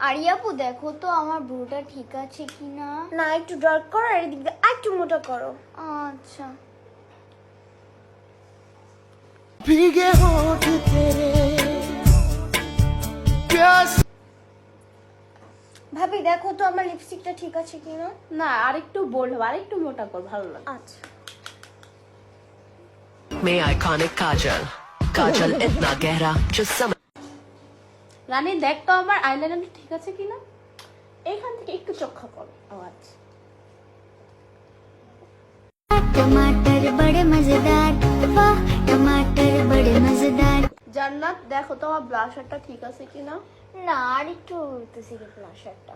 আরিয়াপু দেখো তো আমার ব্রুটা ঠিক আছে কিনা। না, একটু ডার্ক করো আর এদিক দিয়ে একটু মোটা করো। আচ্ছা भीगे होठ तेरे प्यास। ভাবি দেখো তো আমার লিপস্টিকটা ঠিক আছে কিনা। না, আরেকটু বোল্ড হবে, আরেকটু মোটা কর, ভালো লাগে। আচ্ছা में आइकॉनिक काजल काजल इतना गहरा जो समझ রানী দেখ তো আমার আইলাইনারটা ঠিক আছে কিনা। এইখান থেকে একটু চোখা কর। আচ্ছা, टमाटर बड़े मजेदार, वाह टमाटर बड़े मजेदार। জান্নাত দেখো তো আমার ব্লাশারটা ঠিক আছে কিনা। না, আর একটু ব্লাশারটা